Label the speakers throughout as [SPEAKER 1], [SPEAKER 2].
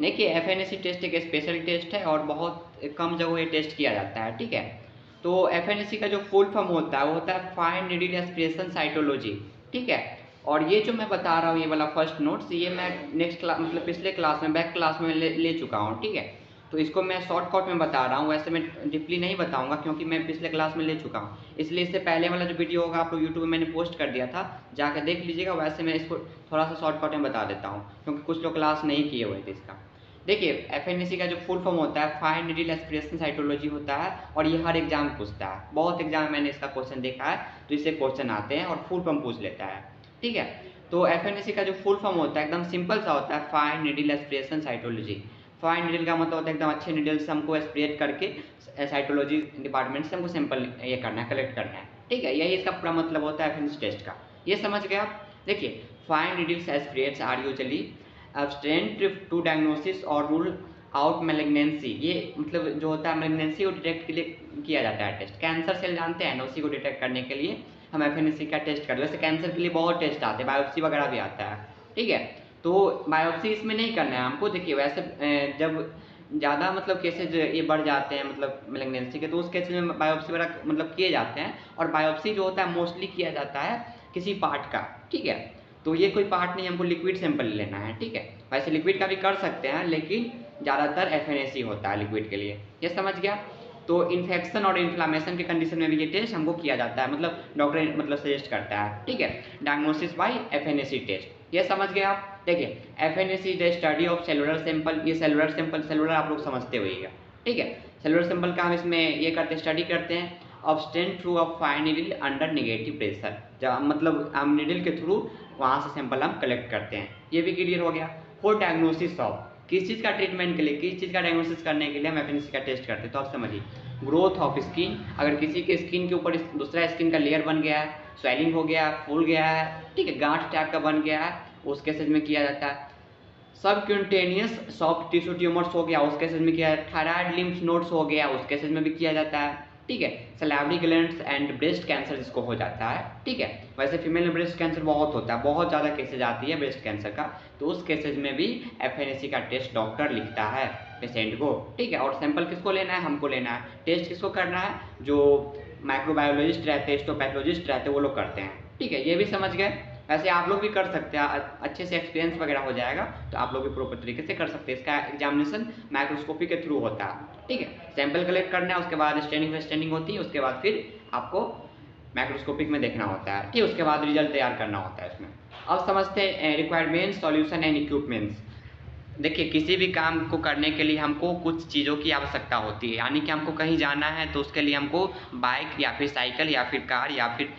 [SPEAKER 1] देखिए FNAC test एक special test है और बहुत कम जगह ये टेस्ट किया जाता है, ठीक है। तो एफएनएसी का जो फुल फॉर्म होता है वो होता है फाइन नीडल एस्पिरेशन साइटोलॉजी, ठीक है। और ये जो मैं बता रहा हूँ ये वाला फर्स्ट नोट्स, ये मैं नेक्स्ट क्लास मतलब पिछले क्लास में बैक क्लास में ले चुका हूँ, ठीक है। तो इसको मैं शॉर्टकट में बता रहा हूँ, वैसे मैं डीपली नहीं बताऊंगा क्योंकि मैं पिछले क्लास में ले चुका हूँ। इसलिए इससे पहले वाला जो वीडियो होगा आप लोग यूट्यूब में मैंने पोस्ट कर दिया था, जाकर देख लीजिएगा। वैसे मैं इसको थोड़ा सा शॉर्टकट में बता देता हूँ क्योंकि कुछ लोग क्लास नहीं किए हुए थे इसका। देखिए एफएनएसी का जो फुल फॉर्म होता है फाइन नीडल एस्पिरेशन साइटोलॉजी होता है, और ये हर एग्जाम पूछता है, बहुत एग्जाम में मैंने इसका क्वेश्चन देखा है, तो इससे क्वेश्चन आते हैं और फुल फॉर्म पूछ लेता है, ठीक है। तो एफएनएसी का जो फुल फॉर्म होता है एकदम सिंपल सा होता है, fine needle aspiration cytology. Fine needle का मतलब होता है एकदम अच्छे नीडल से हमको एस्पिरेट करके साइटोलॉजी डिपार्टमेंट से हमको सैंपल ये करना है, कलेक्ट करना है, ठीक है। यही इसका पूरा मतलब होता है एफएनएसी टेस्ट का, ये समझ गए आप। देखिए fine needles aspirates are usually abstinent to diagnosis और रूल आउट मैलिग्नेंसी। ये मतलब जो होता है मैलिग्नेंसी को डिटेक्ट के लिए किया जाता है टेस्ट। कैंसर सेल जानते हैं ना, उसी को डिटेक्ट करने के लिए हम एफएनएसी का टेस्ट करते हैं। वैसे कैंसर के लिए बहुत टेस्ट आते हैं, बायोप्सी वगैरह भी आता है, ठीक है। तो बायोप्सी इसमें नहीं करना है हमको। देखिए वैसे जब ज़्यादा मतलब केसेज ये बढ़ जाते हैं मतलब मैलिग्नेंसी के, तो उस केसेज में बायोप्सी वगैरह मतलब किए जाते हैं। और बायोप्सी जो होता है मोस्टली किया जाता है किसी पार्ट का, ठीक है। तो ये कोई पार्ट नहीं, हमको लिक्विड सैंपल लेना है, ठीक है। वैसे लिक्विड का भी कर सकते हैं लेकिन ज़्यादातर एफएनएसी होता है लिक्विड के लिए, ये समझ गया। तो इन्फेक्शन और इन्फ्लामेशन के कंडीशन में भी ये टेस्ट हमको किया जाता है, मतलब डॉक्टर मतलब सजेस्ट करता है, ठीक है। डायग्नोसिस बाय एफएनएसी टेस्ट, ये समझ गए आप। देखिए FNAC the study of cellular sample, ये सेलुलर सैंपल, सेलुलर आप लोग समझते होइएगा, ठीक है। सेलुलर सैंपल का हम इसमें ये करते स्टडी करते हैं। Obtained through a fine needle under negative pressure, जब मतलब हम नीडल के थ्रू वहाँ से सैंपल हम कलेक्ट करते हैं, ये भी क्लियर हो गया। फॉर डायग्नोसिस ऑफ, किस चीज़ का ट्रीटमेंट के लिए, किस चीज़ का डायग्नोसिस करने के लिए हम एफएनएसी का टेस्ट करते हैं, तो आप समझिए। ग्रोथ ऑफ स्किन, अगर किसी के स्किन के ऊपर दूसरा स्किन का लेयर बन गया है, स्वेलिंग हो गया, फूल गया है, ठीक है, गांठ टाइप का बन गया है, उस केसेज में किया जाता है। सबक्यूटेनियस सॉफ्ट टिश्यू ट्यूमर्स हो गया, उस केसेज में किया है। थायराइड लिम्फ नोड्स हो गया, उस केसेज में भी किया जाता है, ठीक है। Salivary glands and breast cancer जिसको हो जाता है, ठीक है। वैसे फीमेल में ब्रेस्ट कैंसर बहुत होता है, बहुत ज़्यादा केसेज आती है ब्रेस्ट कैंसर का, तो उस केसेज में भी एफएनएसी का टेस्ट डॉक्टर लिखता है पेशेंट को, ठीक है। और सैंपल किसको लेना है, हमको लेना है। टेस्ट किसको करना है, जो माइक्रोबायोलॉजिस्ट रहते हैं, हिस्टोपैथोलॉजिस्ट रहते हैं, वो लोग करते हैं, ठीक है। ये भी समझ गए। वैसे आप लोग भी कर सकते हैं, अच्छे से एक्सपीरियंस वगैरह हो जाएगा तो आप लोग भी प्रॉपर तरीके से कर सकते हैं। इसका एग्जामिनेशन माइक्रोस्कोपी के थ्रू होता है, ठीक है। सैंपल कलेक्ट करना है, उसके बाद स्टैंडिंग होती है, उसके बाद फिर आपको माइक्रोस्कोपिक में देखना होता है, ठीक है। उसके बाद रिजल्ट तैयार करना होता है इसमें। अब समझते हैं रिक्वायरमेंट, सॉल्यूशन एंड इक्विपमेंट्स। देखिए किसी भी काम को करने के लिए हमको कुछ चीज़ों की आवश्यकता होती है, यानी कि हमको कहीं जाना है तो उसके लिए हमको बाइक या फिर साइकिल या फिर कार या फिर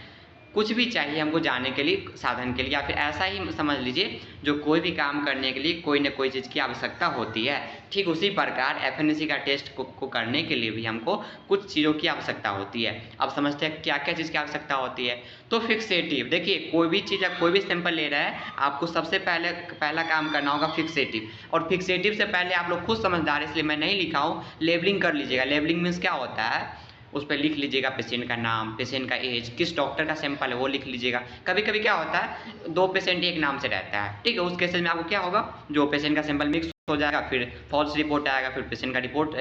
[SPEAKER 1] कुछ भी चाहिए हमको जाने के लिए, साधन के लिए, या फिर ऐसा ही समझ लीजिए जो कोई भी काम करने के लिए कोई ना कोई चीज़ की आवश्यकता होती है। ठीक उसी प्रकार एफएनएसी का टेस्ट को करने के लिए भी हमको कुछ चीज़ों की आवश्यकता होती है। अब समझते हैं क्या क्या चीज़ की आवश्यकता होती है। तो फिक्सेटिव, देखिए कोई भी चीज़ या कोई भी सैंपल ले रहा है, आपको सबसे पहला काम करना होगा फिक्सेटिव। और फिक्सेटिव से पहले आप लोग खुद समझदार, इसलिए मैं नहीं लिखा हूँ, लेबलिंग कर लीजिएगा। लेबलिंग मीन्स क्या होता है, उस पर लिख लीजिएगा पेशेंट का नाम, पेशेंट का एज, किस डॉक्टर का सैंपल है वो लिख लीजिएगा। कभी कभी क्या होता है दो पेशेंट एक नाम से रहता है, ठीक है। उस केसेज में आपको क्या होगा, जो पेशेंट का सैंपल मिक्स हो जाएगा, फिर फॉल्स रिपोर्ट आएगा, फिर पेशेंट का रिपोर्ट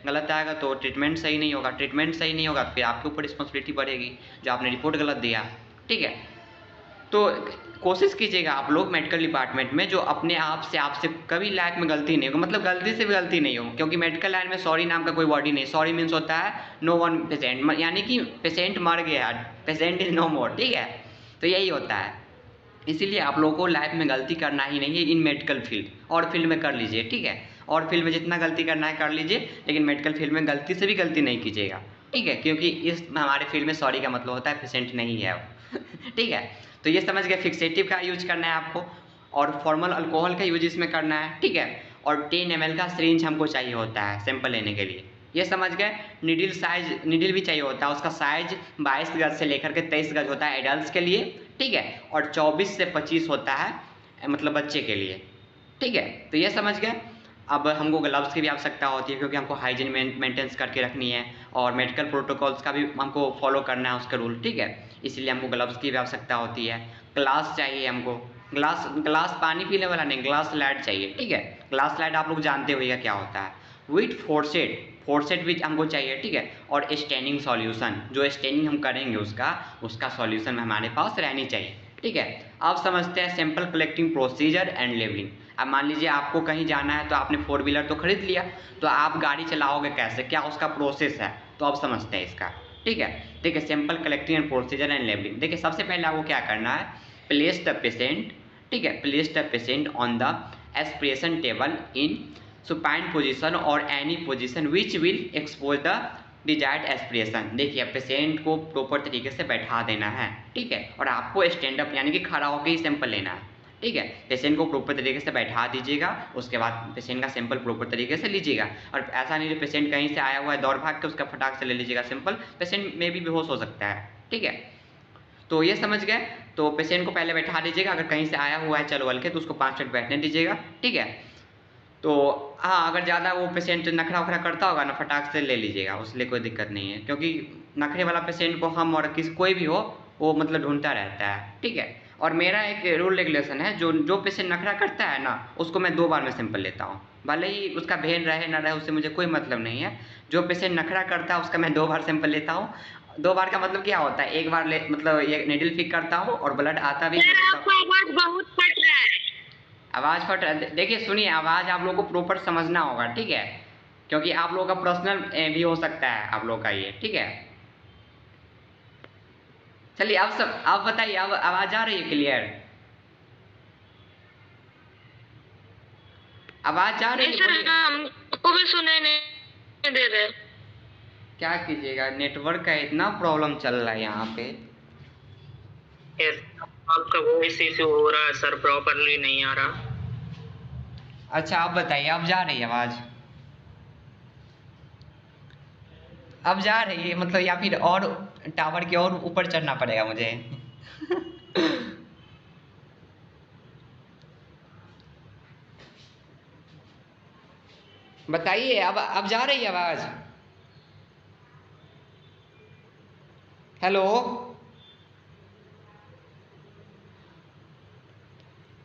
[SPEAKER 1] गलत आएगा तो ट्रीटमेंट सही नहीं होगा, ट्रीटमेंट सही नहीं होगा फिर आपके ऊपर रिस्पॉन्सिबिलिटी बढ़ेगी जो आपने रिपोर्ट गलत दिया, ठीक है। तो कोशिश कीजिएगा आप लोग मेडिकल डिपार्टमेंट में जो अपने आप से आपसे कभी लाइफ में गलती नहीं हो, मतलब गलती से भी गलती नहीं हो, क्योंकि मेडिकल लाइन में सॉरी नाम का कोई वर्ड ही नहीं। सॉरी मीन्स होता है नो वन पेशेंट, यानी कि पेशेंट मर गया, पेशेंट इज नो मोर, ठीक है। तो यही होता है, इसीलिए आप लोगों को लाइफ में गलती करना ही नहीं है इन मेडिकल फील्ड, और फील्ड में कर लीजिए, ठीक है। और फील्ड में जितना गलती करना है कर लीजिए, लेकिन मेडिकल फील्ड में गलती से भी गलती नहीं कीजिएगा, ठीक है। क्योंकि इस हमारे फील्ड में सॉरी का मतलब होता है पेशेंट नहीं है ठीक है। तो ये समझ गए, फिक्सेटिव का यूज करना है आपको, और फॉर्मल अल्कोहल का यूज इसमें करना है, ठीक है। और 10 ml का सिरिंज हमको चाहिए होता है सैंपल लेने के लिए, ये समझ गए। नीडल साइज, नीडल भी चाहिए होता है, उसका साइज 22 गज से लेकर के 23 गज होता है एडल्ट के लिए, ठीक है। और 24 से 25 होता है मतलब बच्चे के लिए, ठीक है। तो ये समझ गए। अब हमको ग्लव्स की भी आवश्यकता होती है क्योंकि हमको हाइजीन मेंटेन्स करके रखनी है, और मेडिकल प्रोटोकॉल्स का भी हमको फॉलो करना है उसका रूल, ठीक है। इसलिए हमको ग्लव्स की भी आवश्यकता होती है। ग्लास चाहिए हमको, ग्लास ग्लास पानी पीने वाला नहीं, ग्लास लाइट चाहिए, ठीक है। ग्लास लाइट आप लोग जानते होइएगा क्या होता है। विथ फोर्सेट, फोर्सेट भी हमको चाहिए, ठीक है। और स्टेनिंग सॉल्यूशन, जो स्टेनिंग हम करेंगे उसका सॉल्यूशन हमारे पास रहनी चाहिए, ठीक है। अब समझते हैं sample collecting procedure and labelling. अब मान लीजिए आपको कहीं जाना है, तो आपने 4 व्हीलर तो खरीद लिया, तो आप गाड़ी चलाओगे कैसे, क्या उसका प्रोसेस है, तो अब समझते हैं इसका, ठीक है। देखिए sample collecting and procedure and labelling. देखिए सबसे पहले आपको क्या करना है, प्लेस द पेशेंट, ठीक है, place the patient on the aspiration table in supine position और any position which will expose the desired aspiration. देखिए पेशेंट को प्रॉपर तरीके से बैठा देना है, ठीक है। और आपको स्टैंड अप यानी कि खड़ा होकर ही सैंपल लेना है, ठीक है। पेशेंट को प्रॉपर तरीके से बैठा दीजिएगा, उसके बाद पेशेंट का सैंपल प्रॉपर तरीके से लीजिएगा। और ऐसा नहीं जो पेशेंट कहीं से आया हुआ है दौड़ भाग के उसका फटाक से ले लीजिएगा सैंपल, पेशेंट में भी बेहोश हो सकता है, ठीक है। तो ये समझ गए। तो पेशेंट को पहले बैठा दीजिएगा, अगर कहीं से आया हुआ है चल वल के तो उसको 5 मिनट बैठने दीजिएगा, ठीक है। तो हाँ, अगर ज़्यादा वो पेशेंट नखरा उखरा करता होगा ना, फटाक से ले लीजिएगा, उसलिए कोई दिक्कत नहीं है। क्योंकि नखरे वाला पेशेंट को हम और कोई भी हो वो मतलब ढूंढता रहता है, ठीक है। और मेरा एक रूल रेगुलेशन है, जो पेशेंट नखरा करता है ना उसको मैं 2 बार में सैंपल लेता हूँ, भले ही उसका भेन रहे ना रहे उससे मुझे कोई मतलब नहीं है। जो पेशेंट नखरा करता है उसका मैं 2 बार सैंपल लेता हूँ। 2 बार का मतलब क्या होता है, एक बार मतलब ये निडल फिक करता हूँ और ब्लड आता भी
[SPEAKER 2] आवाज बहुत फट रहा है।
[SPEAKER 1] आवाज फट रहा है, देखिए सुनिए, आवाज आप लोगों को प्रॉपर समझना होगा, ठीक है। क्योंकि आप लोगों का पर्सनल भी हो सकता है आप लोग का ये, ठीक है। चलिए अब सब आप बताइए, अब आवाज आ रही है क्लियर, आवाज आ रही है, बोलिए।
[SPEAKER 2] हमको भी सुने नहीं दे रहे।
[SPEAKER 1] क्या कीजिएगा, नेटवर्क का इतना प्रॉब्लम चल रहा है यहाँ पे।
[SPEAKER 2] आपका वॉइस इशू हो रहा है सर, प्रॉपरली नहीं आ रहा।
[SPEAKER 1] अच्छा आप बताइए, अब जा रही है आवाज, अब जा रही है मतलब, या फिर और टावर के और ऊपर चढ़ना पड़ेगा मुझे। बताइए, अब जा रही है आवाज। हेलो,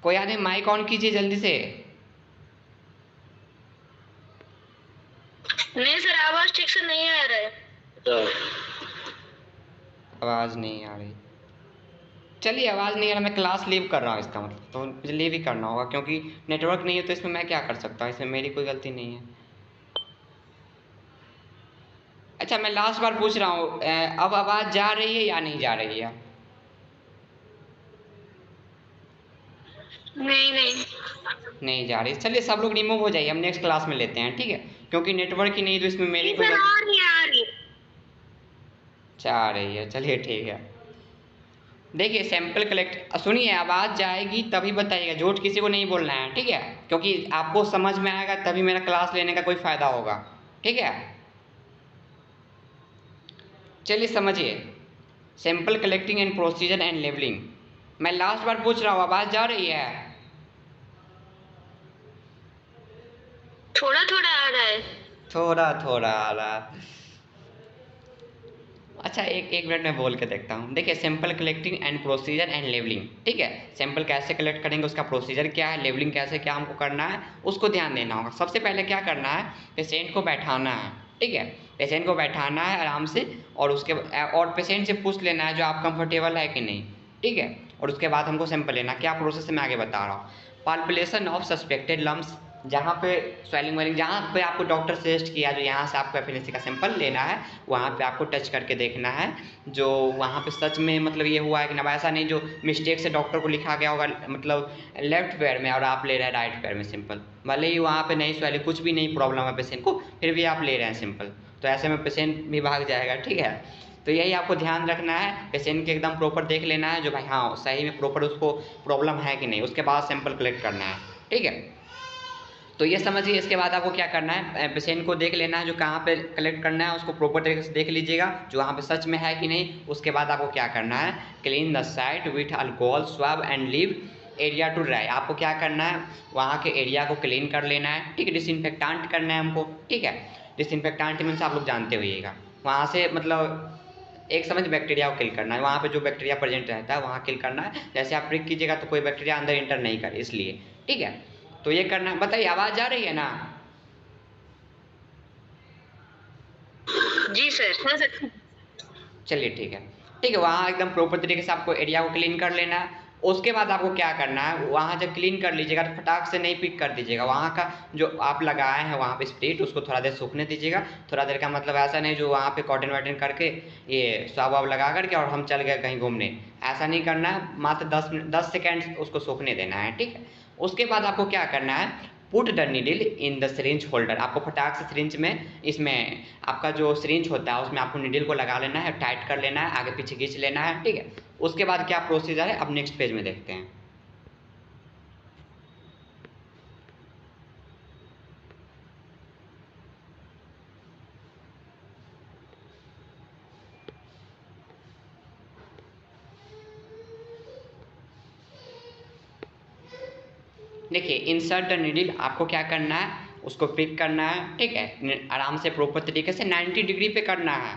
[SPEAKER 1] कोई आदमी माइक ऑन कीजिए जल्दी से।
[SPEAKER 2] नहीं सर, आवाज ठीक से नहीं आ रहा है।
[SPEAKER 1] आवाज नहीं आ रही, चलिए आवाज नहीं आ रहा, मैं क्लास लीव कर रहा हूँ, इसका मतलब तो मुझे लीव ही करना होगा, क्योंकि नेटवर्क नहीं है तो इसमें मैं क्या कर सकता हूँ, इसमें मेरी कोई गलती नहीं है। अच्छा मैं लास्ट बार पूछ रहा हूँ, अब आवाज जा रही है या नहीं जा रही है? नहीं जा रही, चलिए सब लोग रिमूव हो जाइए, हम नेक्स्ट क्लास में लेते हैं, ठीक है। क्योंकि नेटवर्क ही नहीं तो इसमें मेरी कोई गलती। अच्छा आ रही है, चलिए ठीक है। देखिए सैंपल कलेक्ट, सुनिए आवाज़ जाएगी तभी बताइएगा, झूठ किसी को नहीं बोलना है, ठीक है। क्योंकि आपको समझ में आएगा तभी मेरा क्लास लेने का कोई फ़ायदा होगा, ठीक है। चलिए समझिए, sample collecting and procedure and labelling. मैं लास्ट बार पूछ रहा हूँ, आवाज़ जा रही है?
[SPEAKER 2] थोड़ा थोड़ा आ रहा है।
[SPEAKER 1] थोड़ा थोड़ा आ रहा। अच्छा एक मिनट में बोल के देखता हूँ। देखिए sample collecting and procedure and labelling, ठीक है। सैंपल कैसे कलेक्ट करेंगे, उसका प्रोसीजर क्या है, लेबलिंग कैसे क्या हमको करना है, उसको ध्यान देना होगा। सबसे पहले क्या करना है, पेशेंट को बैठाना है, ठीक है। पेशेंट को बैठाना है आराम से, और उसके और पेशेंट से पूछ लेना है जो आप कंफर्टेबल है कि नहीं, ठीक है। और उसके बाद हमको सैंपल लेना, क्या प्रोसेस मैं आगे बता रहा हूँ। पाल्पुलेशन ऑफ सस्पेक्टेड लम्स, जहाँ पे स्वेलिंग वेलिंग, जहाँ पे आपको डॉक्टर सजेस्ट किया जो यहाँ से आपको एफएनएससी का सैंपल लेना है, वहाँ पे आपको टच करके देखना है जो वहाँ पे सच में मतलब ये हुआ है कि ना। ऐसा नहीं जो मिस्टेक से डॉक्टर को लिखा गया होगा मतलब लेफ्ट पैर में और आप ले रहे हैं राइट पैर में सिंपल, भले ही वहाँ पे नहीं स्वेलिंग कुछ भी नहीं प्रॉब्लम है पेशेंट को, फिर भी आप ले रहे हैं सिंपल, तो ऐसे में पेशेंट भी भाग जाएगा, ठीक है। तो यही आपको ध्यान रखना है, पेशेंट के एकदम प्रॉपर देख लेना है जो भाई हाँ सही में प्रॉपर उसको प्रॉब्लम है कि नहीं, उसके बाद सैंपल कलेक्ट करना है, ठीक है। तो ये समझिए, इसके बाद आपको क्या करना है, पेशेंट को देख लेना है जो कहाँ पे कलेक्ट करना है, उसको प्रॉपर तरीके से देख लीजिएगा जो वहाँ पे सच में है कि नहीं। उसके बाद आपको क्या करना है, clean the site with alcohol swab and leave area to dry. आपको क्या करना है, वहाँ के एरिया को क्लीन कर लेना है, ठीक है। डिसइंफेक्टेंट करना है हमको, ठीक है। डिसइंफेक्टेंट मीन्स आप लोग जानते होइएगा, वहाँ से मतलब एक समझ बैक्टीरिया को किल करना है, वहाँ पे जो बैक्टीरिया प्रेजेंट रहता है वहाँ किल करना है। जैसे आप प्रिक कीजिएगा तो कोई बैक्टीरिया अंदर इंटर नहीं करे, इसलिए ठीक है। तो ये करना है। बताइए आवाज़ आ रही है ना?
[SPEAKER 2] जी सर। हाँ सर।
[SPEAKER 1] चलिए ठीक है, ठीक है। वहाँ एकदम प्रॉपर तरीके से आपको एरिया को क्लीन कर लेना है। उसके बाद आपको क्या करना है, वहाँ जब क्लीन कर लीजिएगा तो फटाक से नहीं पिक कर दीजिएगा। वहाँ का जो आप लगाए हैं वहाँ पे स्प्रिट, उसको थोड़ा देर सूखने दीजिएगा। थोड़ा देर का मतलब ऐसा नहीं जो वहाँ पे कॉटन वाटन करके ये स्वाब वाब लगा करके और हम चल गए कहीं घूमने, ऐसा नहीं करना है। मात्र 10 सेकेंड उसको सूखने देना है, ठीक है। उसके बाद आपको क्या करना है, put the needle in the syringe holder. आपको फटाक से सिरिंज में, इसमें आपका जो सिरिंज होता है उसमें आपको नीडल को लगा लेना है, टाइट कर लेना है, आगे पीछे खींच लेना है, ठीक है। उसके बाद क्या प्रोसीजर है अब नेक्स्ट पेज में देखते हैं। देखिए इंसर्ट द नीडल, आपको क्या करना है, उसको पिक करना है, ठीक है। आराम से प्रॉपर तरीके से 90 डिग्री पे करना है,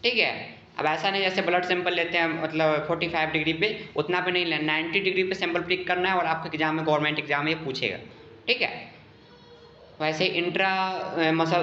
[SPEAKER 1] ठीक है। अब ऐसा नहीं जैसे ब्लड सैंपल लेते हैं मतलब 45 डिग्री पे, उतना पे नहीं लेना, 90 डिग्री पे सैंपल पिक करना है और आपके एग्जाम में, गवर्नमेंट एग्जाम में ये पूछेगा, ठीक है। वैसे इंट्रा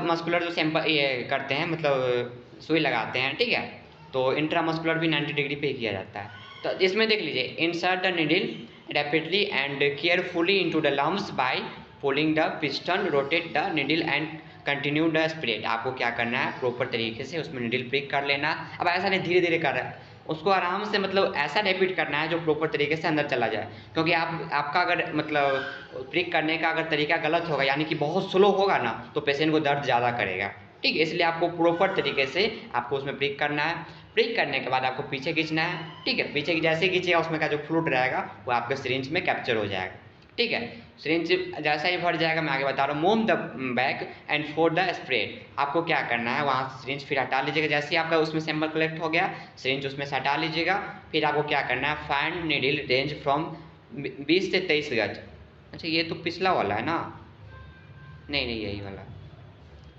[SPEAKER 1] मस्कुलर जो सैंपल ये करते हैं मतलब सुई लगाते हैं, ठीक है, तो इंट्रा मस्कुलर भी 90 डिग्री पे ही किया जाता है। तो इसमें देख लीजिए, insert the needle rapidly and carefully into the lumps by pulling the piston, rotate the needle and continue the spread. आपको क्या करना है, प्रॉपर तरीके से उसमें नीडल प्रिक कर लेना। अब ऐसा नहीं धीरे धीरे कर रहा है, उसको आराम से मतलब ऐसा रैपिड करना है जो प्रॉपर तरीके से अंदर चला जाए। क्योंकि आपका अगर मतलब प्रिक करने का अगर तरीका गलत होगा, यानी कि बहुत स्लो होगा ना, तो पेशेंट को दर्द ज़्यादा करेगा, ठीक है। इसलिए आपको प्रॉपर तरीके से आपको उसमें प्रिक करना है। प्रिक करने के बाद आपको पीछे खींचना है, ठीक है। पीछे जैसे खींचेगा उसमें का जो फ्लूइड रहेगा वो आपके सिरिंज में कैप्चर हो जाएगा, ठीक है। सिरिंज जैसा ही भर जाएगा, मैं आगे बता रहा हूँ, move the back and four the spread. आपको क्या करना है, वहाँ से सिरिंज फिर हटा लीजिएगा। जैसे ही आपका उसमें सैंपल कलेक्ट हो गया, सिरिंज उसमें से हटा लीजिएगा। फिर आपको क्या करना है, फाइंड नीडल रेंज फ्रॉम 20 से 23 गज। अच्छा ये तो पिछला वाला है ना, नहीं नहीं यही वाला,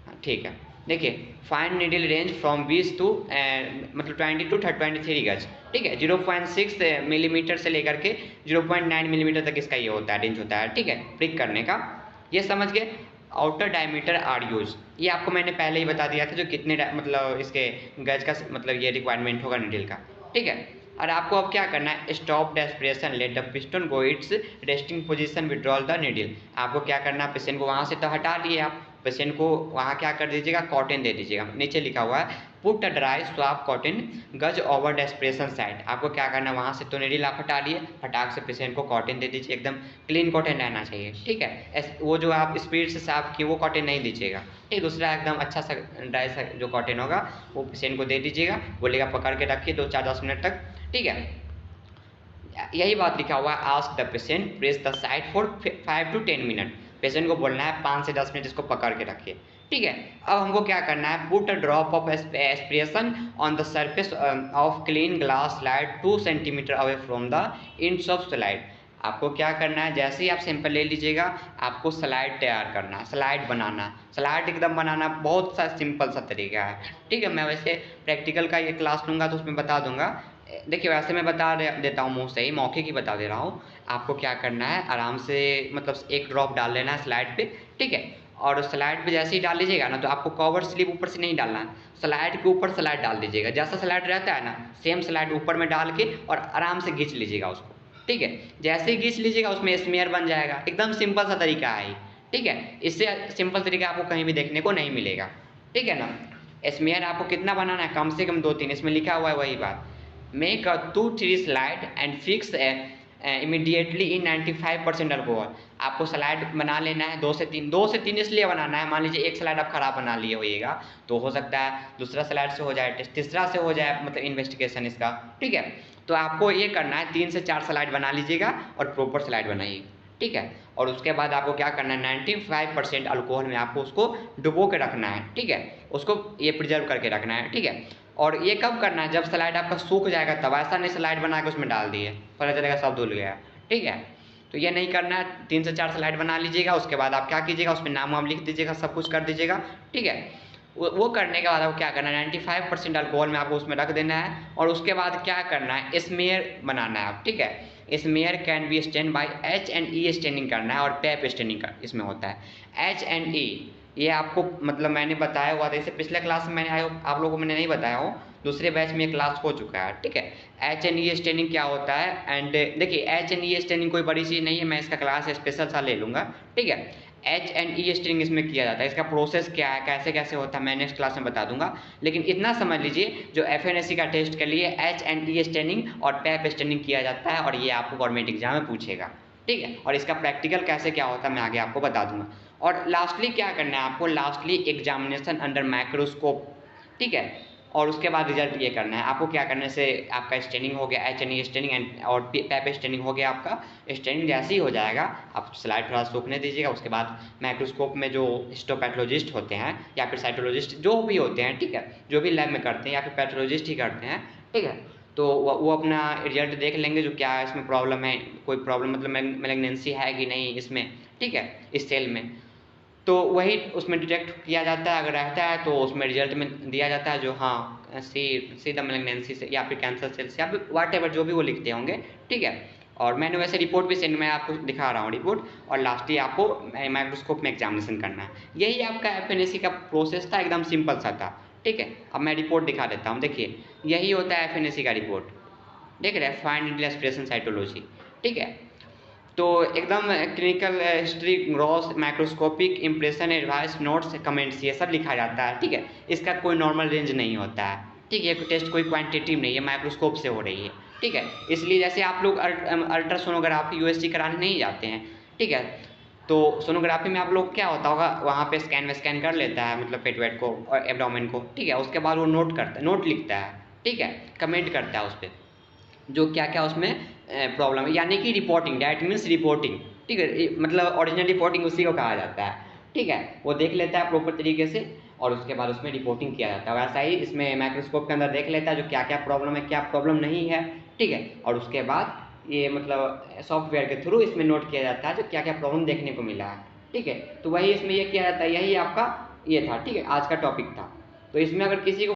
[SPEAKER 1] हाँ ठीक है। देखिए find needle range from 20 to मतलब 20 टू 23 गज, ठीक है। 0.6 मिलीमीटर से लेकर के 0.9 मिलीमीटर तक इसका ये होता है, रेंज होता है, ठीक है, प्रिक करने का। ये समझ गए। आउटर डायमीटर आर यूज, ये आपको मैंने पहले ही बता दिया था जो कितने मतलब इसके गज का मतलब ये रिक्वायरमेंट होगा नीडल का, ठीक है। और आपको अब क्या करना है, stop the aspiration, let the piston go it's resting position, withdrawal the needle. आपको क्या करना है, पेशेंट को वहाँ से तो हटा लिए आप, पेशेंट को वहाँ क्या कर दीजिएगा, कॉटन दे दीजिएगा। नीचे लिखा हुआ है put a dry swab cotton गज ओवर द एस्पिरेशन साइड। आपको क्या करना है, वहाँ से तो नीडल आप हटा लिए, फटाक से पेशेंट को कॉटन दे दीजिए। एकदम क्लीन कॉटन रहना चाहिए, ठीक है। वो जो आप स्पीड से साफ किए वो कॉटन नहीं दीजिएगा, ठीक। दूसरा एकदम अच्छा सा ड्राई सा जो कॉटन होगा वो पेशेंट को दे दीजिएगा। बोलेगा पकड़ के रखिए 2-4-10 मिनट तक, ठीक है। यही बात लिखा हुआ है, ask the patient press the side for 5 to 10 minute. Patient को बोलना है 5 से 10 मिनट इसको पकड़ के रखिए, ठीक है। अब हमको क्या करना है, put a drop of aspiration on the surface of clean glass slide 2 centimetre away from the ends of slide. आपको क्या करना है, जैसे ही आप सैंपल ले लीजिएगा आपको स्लाइड तैयार करना है, स्लाइड बनाना। स्लाइड एकदम बनाना बहुत सा सिंपल सा तरीका है, ठीक है। मैं वैसे प्रैक्टिकल का ये क्लास लूँगा तो उसमें बता दूंगा। देखिए वैसे मैं बता देता हूँ मुँह से ही, मौखिक ही बता दे रहा हूँ। आपको क्या करना है, आराम से मतलब एक ड्रॉप डाल लेना है स्लाइड पे, ठीक है। और स्लाइड पे जैसे ही डाल लीजिएगा ना, तो आपको कवर स्लिप ऊपर से नहीं डालना है, स्लाइड के ऊपर स्लाइड डाल दीजिएगा। जैसा स्लाइड रहता है ना, सेम स्लाइड ऊपर में डाल के और आराम से खींच लीजिएगा उसको, ठीक है। जैसे ही खींच लीजिएगा उसमें स्मेयर बन जाएगा। एकदम सिंपल सा तरीका है, ठीक है। इससे सिंपल तरीका आपको कहीं भी देखने को नहीं मिलेगा, ठीक है ना। स्मेयर आपको कितना बनाना है, कम से कम 2-3, इसमें लिखा हुआ है वही बात। Make a 2-3 slide and fix immediately in 95% alcohol. आपको स्लाइड बना लेना है 2 से 3 इसलिए बनाना है, मान लीजिए एक स्लाइड आप खराब बना लिए होइएगा तो हो सकता है दूसरा स्लाइड से हो जाए, तीसरा से हो जाए, मतलब इन्वेस्टिगेशन इसका, ठीक है। तो आपको ये करना है 3 से 4 स्लाइड बना लीजिएगा और प्रॉपर स्लाइड बनाइए, ठीक है। और उसके बाद आपको क्या करना है, 95% अल्कोहल में आपको उसको डुबो के रखना है, ठीक है। उसको ये प्रिजर्व करके रखना है, ठीक है। और ये कब करना है, जब स्लाइड आपका सूख जाएगा तब। ऐसा नहीं स्लाइड बना के उसमें डाल दिए, पता चलेगा सब धुल गया, ठीक है। तो ये नहीं करना है। 3 से 4 स्लाइड बना लीजिएगा। उसके बाद आप क्या कीजिएगा, उसमें नाम वाम लिख दीजिएगा, सब कुछ कर दीजिएगा, ठीक है। वो करने के बाद आपको क्या करना है, 95% अल्कोहल में आपको उसमें रख देना है और उसके बाद क्या करना है, स्मेयर बनाना है आप, ठीक है। Smear can be stain by H&E staining करना है और पेप स्टेनिंग का इसमें होता है। H&E ये आपको मतलब मैंने बताया हुआ था, इससे पिछले क्लास में मैंने आप लोगों को मैंने नहीं बताया हो, दूसरे बैच में क्लास हो चुका है, ठीक है। H&E स्टेनिंग क्या होता है, एंड देखिए H&E स्टेनिंग कोई बड़ी चीज़ नहीं है, मैं इसका क्लास स्पेशल सा ले लूँगा, ठीक है। H&E स्टेनिंग इसमें किया जाता है, इसका प्रोसेस क्या है, कैसे कैसे होता है, मैं नेक्स्ट क्लास में बता दूंगा। लेकिन इतना समझ लीजिए जो FNSC का टेस्ट के लिए H&E स्टेनिंग और पेप स्टेनिंग किया जाता है और ये आपको गवर्नमेंट एग्जाम में पूछेगा, ठीक है। और इसका प्रैक्टिकल कैसे क्या होता है मैं आगे आपको बता दूंगा। और लास्टली क्या करना है आपको, लास्टली एग्जामिनेशन अंडर माइक्रोस्कोप, ठीक है। और उसके बाद रिजल्ट ये करना है आपको, क्या करने से आपका स्टेनिंग हो गया, H&E स्टेनिंग एंड और पेप स्टेनिंग हो गया आपका। स्टेनिंग जैसे ही हो जाएगा आप स्लाइड थोड़ा सूखने दीजिएगा, उसके बाद माइक्रोस्कोप में जो हिस्टोपैथोलॉजिस्ट होते हैं या फिर साइटोलॉजिस्ट जो भी होते हैं, ठीक है, जो भी लैब में करते हैं या फिर पैथोलॉजिस्ट ही करते हैं, ठीक है, तो वो अपना रिजल्ट देख लेंगे जो क्या इसमें प्रॉब्लम है, कोई प्रॉब्लम मतलब मैलिग्नेंसी है कि नहीं इसमें, ठीक है, इस सेल में, तो वही उसमें डिटेक्ट किया जाता है। अगर रहता है तो उसमें रिजल्ट में दिया जाता है जो हाँ सी द मैलिग्नेंसी से या फिर कैंसर सेल्स या फिर वाट एवर जो भी वो लिखते होंगे, ठीक है। और मैंने वैसे रिपोर्ट भी सेंड में आपको दिखा रहा हूँ रिपोर्ट, और लास्ट ही आपको माइक्रोस्कोप में एग्जामिनेशन करना है। यही आपका FNSC का प्रोसेस था, एकदम सिंपल सा था, ठीक है। अब मैं रिपोर्ट दिखा देता हूँ, देखिए यही होता है FNSC का रिपोर्ट, देख रहे हैं, फाइन नीडल एस्पिरेशन साइटोलॉजी, ठीक है। तो एकदम clinical history, gross, microscopic impression, advice, notes, comments, ये सब लिखा जाता है, ठीक है। इसका कोई नॉर्मल रेंज नहीं होता है, ठीक है। टेस्ट कोई क्वांटिटेटिव नहीं है, माइक्रोस्कोप से हो रही है, ठीक है। इसलिए जैसे आप लोग अल्ट्रासोनोग्राफी USG कराने नहीं जाते हैं, ठीक है, तो सोनोग्राफी में आप लोग क्या होता होगा, वहाँ पे स्कैन कर लेता है मतलब पेट वेट को और एब्डोमेन को, ठीक है। उसके बाद वो नोट लिखता है, ठीक है, कमेंट करता है उस पर जो क्या क्या उसमें प्रॉब्लम है, यानी कि रिपोर्टिंग, डैट मीन्स रिपोर्टिंग, ठीक है, मतलब ओरिजिनल रिपोर्टिंग उसी को कहा जाता है, ठीक है। वो देख लेता है प्रॉपर तरीके से और उसके बाद उसमें रिपोर्टिंग किया जाता है। वैसा ही इसमें माइक्रोस्कोप के अंदर देख लेता है जो क्या क्या प्रॉब्लम है, क्या प्रॉब्लम नहीं है, ठीक है। और उसके बाद ये मतलब सॉफ्टवेयर के थ्रू इसमें नोट किया जाता है जो क्या क्या प्रॉब्लम देखने को मिला है, ठीक है। तो वही इसमें ये किया जाता है, यही आपका ये था, ठीक है, आज का टॉपिक था। तो इसमें अगर किसी को